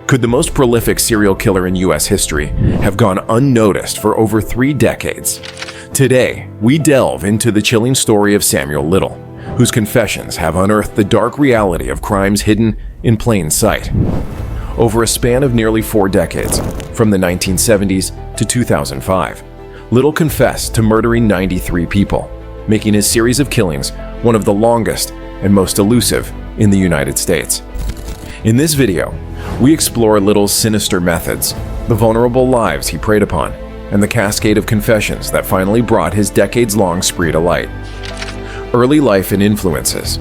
Could the most prolific serial killer in U.S. history have gone unnoticed for over 3 decades? Today, we delve into the chilling story of Samuel Little, whose confessions have unearthed the dark reality of crimes hidden in plain sight. Over a span of nearly 4 decades, from the 1970s to 2005, Little confessed to murdering 93 people, making his series of killings one of the longest and most elusive in the United States. In this video, we explore Little's sinister methods, the vulnerable lives he preyed upon, and the cascade of confessions that finally brought his decades-long spree to light. Early life and influences.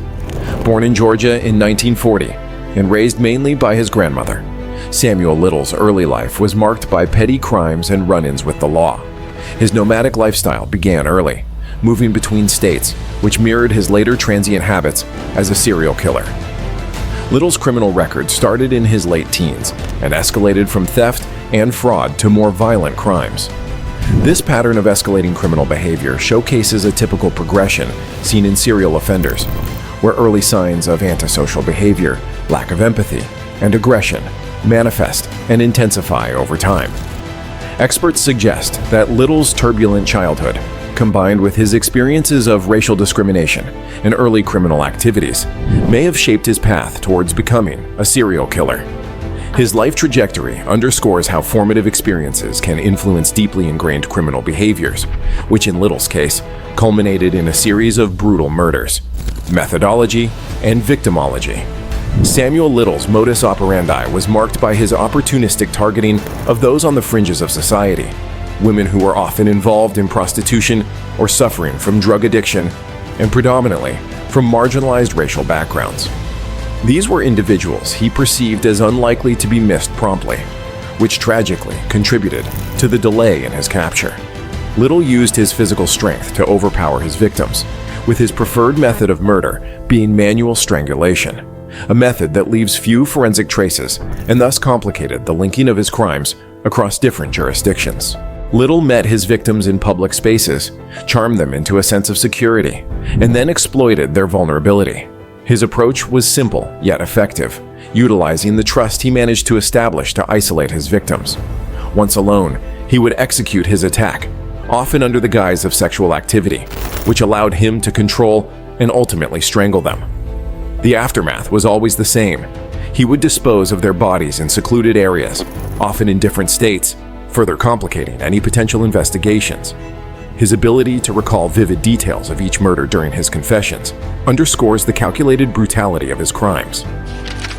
Born in Georgia in 1940 and raised mainly by his grandmother, Samuel Little's early life was marked by petty crimes and run-ins with the law. His nomadic lifestyle began early, moving between states, which mirrored his later transient habits as a serial killer. Little's criminal record started in his late teens and escalated from theft and fraud to more violent crimes. This pattern of escalating criminal behavior showcases a typical progression seen in serial offenders, where early signs of antisocial behavior, lack of empathy, and aggression manifest and intensify over time. Experts suggest that Little's turbulent childhood, combined with his experiences of racial discrimination and early criminal activities, may have shaped his path towards becoming a serial killer. His life trajectory underscores how formative experiences can influence deeply ingrained criminal behaviors, which in Little's case culminated in a series of brutal murders, methodology, and victimology. Samuel Little's modus operandi was marked by his opportunistic targeting of those on the fringes of society, women who were often involved in prostitution or suffering from drug addiction, and predominantly from marginalized racial backgrounds. These were individuals he perceived as unlikely to be missed promptly, which tragically contributed to the delay in his capture. Little used his physical strength to overpower his victims, with his preferred method of murder being manual strangulation, a method that leaves few forensic traces and thus complicated the linking of his crimes across different jurisdictions. Little met his victims in public spaces, charmed them into a sense of security, and then exploited their vulnerability. His approach was simple yet effective, utilizing the trust he managed to establish to isolate his victims. Once alone, he would execute his attack, often under the guise of sexual activity, which allowed him to control and ultimately strangle them. The aftermath was always the same. He would dispose of their bodies in secluded areas, often in different states, further complicating any potential investigations. His ability to recall vivid details of each murder during his confessions underscores the calculated brutality of his crimes.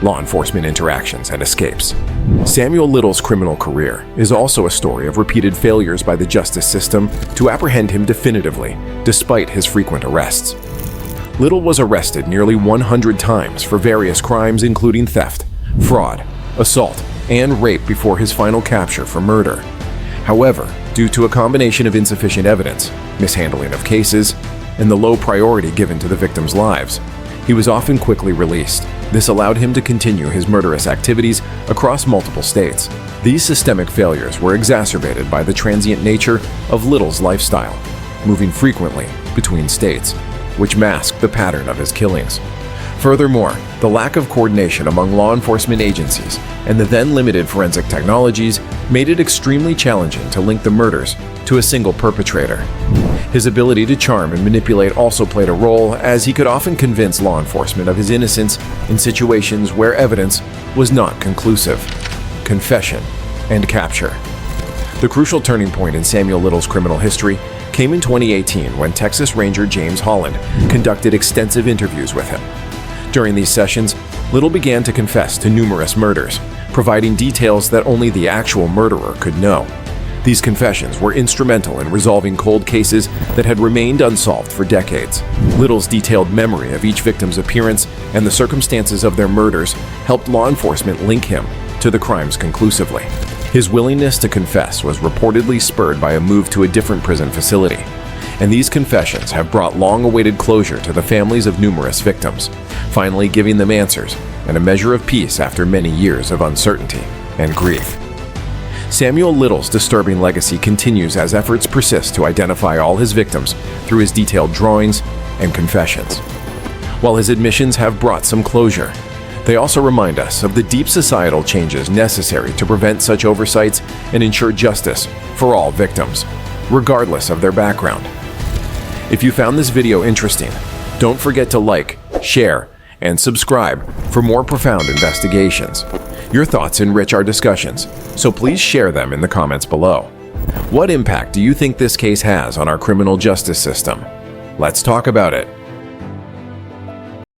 Law enforcement interactions and escapes. Samuel Little's criminal career is also a story of repeated failures by the justice system to apprehend him definitively, despite his frequent arrests. Little was arrested nearly 100 times for various crimes including theft, fraud, assault, and rape before his final capture for murder. However, due to a combination of insufficient evidence, mishandling of cases, and the low priority given to the victims' lives, he was often quickly released. This allowed him to continue his murderous activities across multiple states. These systemic failures were exacerbated by the transient nature of Little's lifestyle, moving frequently between states, which masked the pattern of his killings. Furthermore, the lack of coordination among law enforcement agencies and the then limited forensic technologies made it extremely challenging to link the murders to a single perpetrator. His ability to charm and manipulate also played a role, as he could often convince law enforcement of his innocence in situations where evidence was not conclusive. Confession and capture. The crucial turning point in Samuel Little's criminal history came in 2018 when Texas Ranger James Holland conducted extensive interviews with him. During these sessions, Little began to confess to numerous murders, providing details that only the actual murderer could know. These confessions were instrumental in resolving cold cases that had remained unsolved for decades. Little's detailed memory of each victim's appearance and the circumstances of their murders helped law enforcement link him to the crimes conclusively. His willingness to confess was reportedly spurred by a move to a different prison facility, and these confessions have brought long-awaited closure to the families of numerous victims, finally giving them answers and a measure of peace after many years of uncertainty and grief. Samuel Little's disturbing legacy continues as efforts persist to identify all his victims through his detailed drawings and confessions. While his admissions have brought some closure, They also remind us of the deep societal changes necessary to prevent such oversights and ensure justice for all victims, regardless of their background. If you found this video interesting, don't forget to like, share, and subscribe for more profound investigations. Your thoughts enrich our discussions, so please share them in the comments below. What impact do you think this case has on our criminal justice system? Let's talk about it.